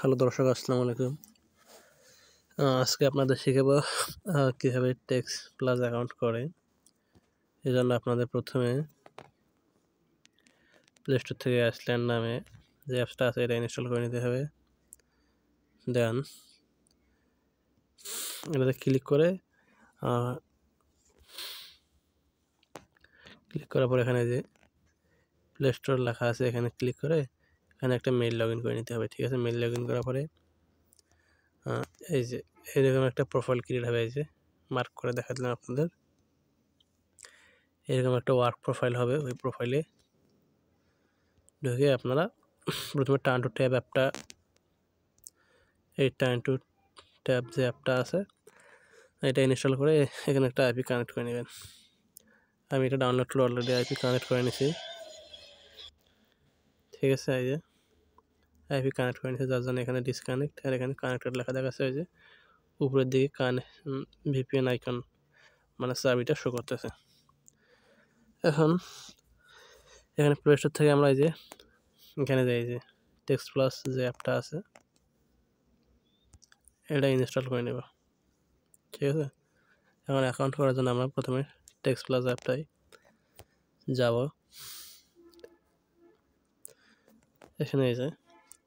Hello দর্শক, আসসালামু আলাইকুম। আজকে আপনাদের শেখাবো কীভাবে টেক্স প্লাস অ্যাকাউন্ট করে। এজন্য আপনাদের প্রথমে প্লে স্টোর থেকে আইসল্যান্ড নামে যে অ্যাপসটা আছে এটা ইনস্টল করে নিতে হবে। দেন এটাতে ক্লিক করার পর এখানে যে প্লে স্টোর লেখা আছে এখানে ক্লিক করে এখানে একটা মেইল লগ ইন করে নিতে হবে। ঠিক আছে, মেইল লগ ইন করার পরে এই যে এরকম একটা প্রোফাইল ক্রিয়েট হবে। এই যে মার্ক করে দেখা দিলাম আপনাদের, এরকম একটা ওয়ার্ক প্রোফাইল হবে। ওই প্রোফাইলে ঢুকে আপনারা প্রথমে টার্ন টু ট্যাব অ্যাপটা, এই টার্ন টু ট্যাব যে অ্যাপটা আছে এটা ইনস্টল করে এখানে একটা আইপি কানেক্ট করে নেবেন। আমি এটা ডাউনলোড করে অলরেডি আইপি কানেক্ট করে নিয়েছি। ঠিক আছে, এই যে আইপি কানেক্ট করে নিয়েছি, যার জন্য এখানে ডিসকানেক্ট আর এখানে কানেক্টেড লেখা দেখাচ্ছে। ওই যে উপরের দিকে ভিপিএন আইকন মানে চাবিটা শো করতেছে। এখন এখানে প্লে স্টোর থেকে আমরা এই যে এখানে যাই, যে টেক্সট প্লাস যে অ্যাপটা আছে এটা ইনস্টল করে নেব। ঠিক আছে, এখন অ্যাকাউন্ট করার জন্য আমরা প্রথমে টেক্সট প্লাস অ্যাপটাই যাব। এখানে এই যে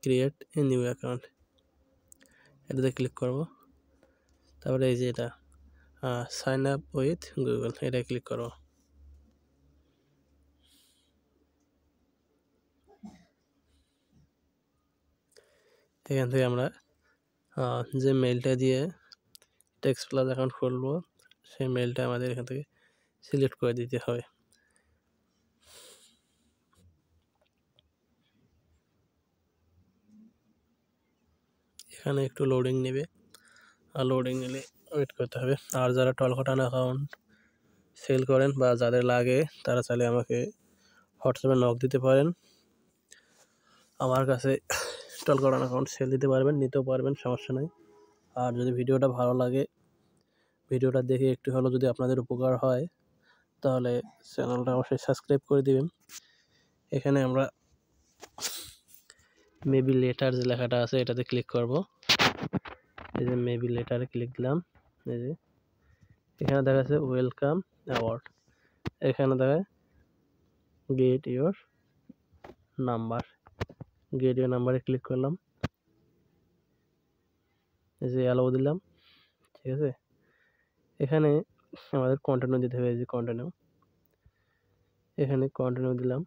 ক্রিয়েট এ নিউ অ্যাকাউন্ট, এটাতে ক্লিক করব। তারপরে এই যে এটা সাইন আপ উইথ গুগল, এটাই ক্লিক করব। এখান থেকে আমরা যে মেলটা দিয়ে টেক্সট প্লাস অ্যাকাউন্ট খুলবো সেই মেলটা আমাদের এখান থেকে সিলেক্ট করে দিতে হবে। এখানে একটু লোডিং নেবে, আর লোডিং নিলে ওয়েট করতে হবে। আর যারা টলকাটান অ্যাকাউন্ট সেল করেন বা যাদের লাগে তারা চাইলে আমাকে হোয়াটসঅ্যাপে নক দিতে পারেন। আমার কাছে টলকাটান অ্যাকাউন্ট সেল দিতে পারবেন, নিতেও পারবেন, সমস্যা নেই। আর যদি ভিডিওটা ভালো লাগে, ভিডিওটা দেখে একটু হলেও যদি আপনাদের উপকার হয় তাহলে চ্যানেলটা অবশ্যই সাবস্ক্রাইব করে দিবেন। এখানে আমরা মেবি লেটার যে লেখাটা আছে এটাতে ক্লিক করব। এই যে মেবি লেটারে ক্লিক দিলাম। এই যে এখানে দেখা যাচ্ছে ওয়েলকাম অ্যাওয়ার্ড, এখানে দেখায় গেট ইওর নাম্বারে ক্লিক করলাম। এই যে অ্যালাউ দিলাম। ঠিক আছে, এখানে আমাদের কন্টিনিউ দিতে হবে। এই যে কন্টিনিউ, এখানে কন্টিনিউ দিলাম।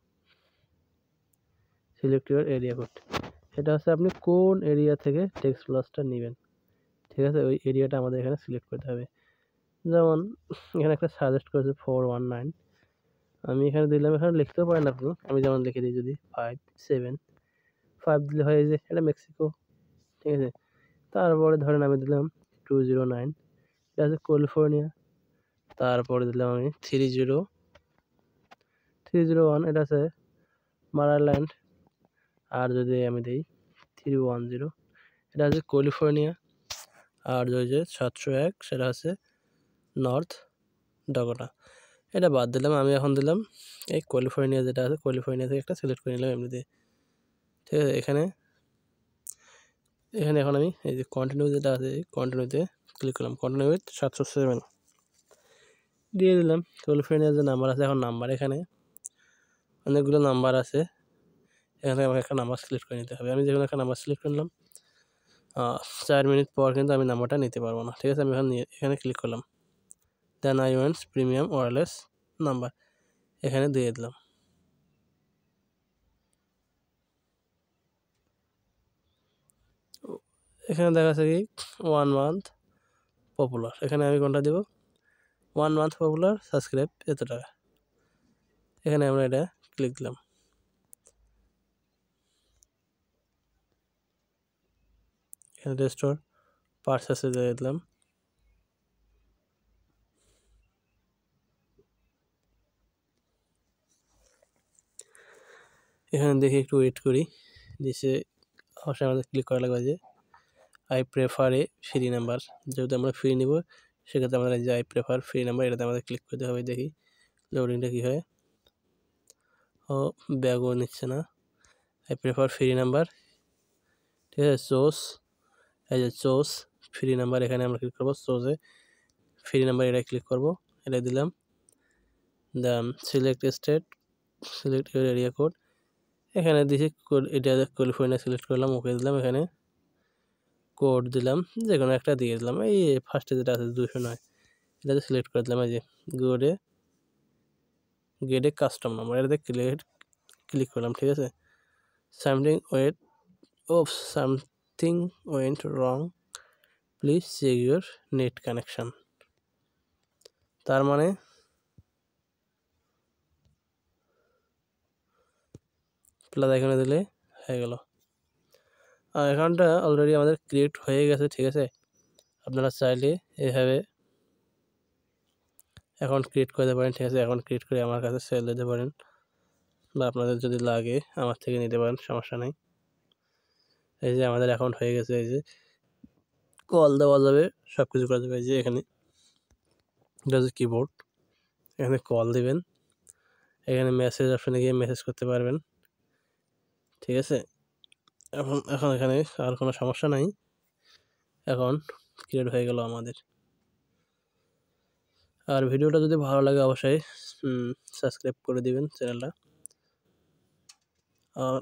সিলেক্ট ইওর এরিয়া কোড, এটা হচ্ছে আপনি কোন এরিয়া থেকে টেক্সট প্লাসটা নেবেন। ঠিক আছে, ওই এরিয়াটা আমাদের এখানে সিলেক্ট করতে হবে। যেমন এখানে একটা সাজেস্ট করেছে 419, আমি এখানে দিলাম। এখানে লিখতেও পারেন আপনি, আমি যেমন লিখে দিই যদি 575 দিলে হয়। যে এটা মেক্সিকো। ঠিক আছে, তারপরে ধরেন আমি দিলাম 209, এটা হচ্ছে ক্যালিফোর্নিয়া। তারপরে দিলাম আমি 301, এটা আছে মারাল্যান্ড। আর যদি আমি দিই 310, এটা হচ্ছে ক্যালিফোর্নিয়া। আর যে 701 সেটা হচ্ছে নর্থ ডাকোটা। এটা বাদ দিলাম, আমি এখন দিলাম এই ক্যালিফোর্নিয়া যেটা আছে, ক্যালিফোর্নিয়া থেকে একটা সিলেক্ট করে নিলাম এমনিতে। ঠিক আছে, এখানে এখন আমি এই যে কন্টিনিউ যেটা আছে এই কন্টিনিউতে ক্লিক করলাম। কন্টিনিউ উইথ 707 দিয়ে দিলাম। ক্যালিফোর্নিয়ার যে নাম্বার আছে, এখন নাম্বার এখানে অনেকগুলো নাম্বার আছে, এখানে আমাকে একটা নাম্বার সিলেক্ট করে নিতে হবে। আমি যেখানে একটা নাম্বার সিলেক্ট করলাম, 4 মিনিট পর কিন্তু আমি নাম্বারটা নিতে পারবো না। ঠিক আছে, আমি এখানে ক্লিক করলাম। Then I wants premium wireless number, এখানে দিয়ে দিলাম। এখানে দেখা যাচ্ছে কি 1 মান্থ পপুলার, এখানে আমি কোনটা দেব? 1 মান্থ পপুলার, সাবস্ক্রাইব এত টাকা। এখানে আমরা এটা ক্লিক দিলাম। এখানে রেস্টোর পারচেসে দিয়ে দিলাম। এখানে দেখে একটু ওয়েট করি। নিচে অবশ্যই আমাদের ক্লিক করা লাগবে যে I prefer A free number, যেহেতু আমরা ফ্রি নিব সেক্ষেত্রে আমাদের যে আই প্রেফার ফ্রি নাম্বার এটাতে আমাদের ক্লিক করতে হবে। দেখি লোডিংটা কী হয়। ও ব্যাগও নিচ্ছে না। I prefer free number. ঠিক আছে। সোর্স, এই যে সোর্স ফ্রি নাম্বার, এখানে আমরা ক্লিক করবো। সোর্সে ফ্রি নাম্বার এটা ক্লিক করবো, এটা দিলাম। Then select state, select your area code, এখানে দিয়েছি কোড, এটা ক্যালিফোর্নিয়া সিলেক্ট করলাম, ওকে দিলাম। এখানে কোড দিলাম, যে কোনো একটা দিয়ে দিলাম। এই ফার্স্টে যেটা আছে 209, এটাতে সিলেক্ট করে দিলাম। এই যে গেটে কাস্টম নাম্বার, এটাতে ক্লিক করলাম। ঠিক আছে। Something went wrong, please check your net connection. তার মানে প্লাস এখানে দিলে হয়ে গেল। আর অ্যাকাউন্টটা অলরেডি আমাদের ক্রিয়েট হয়ে গেছে। ঠিক আছে। আপনারা চাইলে এভাবে অ্যাকাউন্ট ক্রিয়েট করতে পারেন। ঠিক আছে। অ্যাকাউন্ট ক্রিয়েট করে আমার কাছে সেল দিতে পারেন, বা আপনাদের যদি লাগে আমার থেকে নিতে পারেন, সমস্যা নেই। এই যে আমাদের অ্যাকাউন্ট হয়ে গেছে। এই যে কল দেওয়া যাবে, সব কিছু করা যাবে। এই যে এখানে এটা হচ্ছে কিবোর্ড, এখানে কল দিবেন, এখানে মেসেজ অপশানে গিয়ে মেসেজ করতে পারবেন। ঠিক আছে। এখন এখানে আর কোনো সমস্যা নাই, অ্যাকাউন্ট ক্রিয়েট হয়ে গেল আমাদের। আর ভিডিওটা যদি ভালো লাগে অবশ্যই সাবস্ক্রাইব করে দিবেন চ্যানেলটা। আর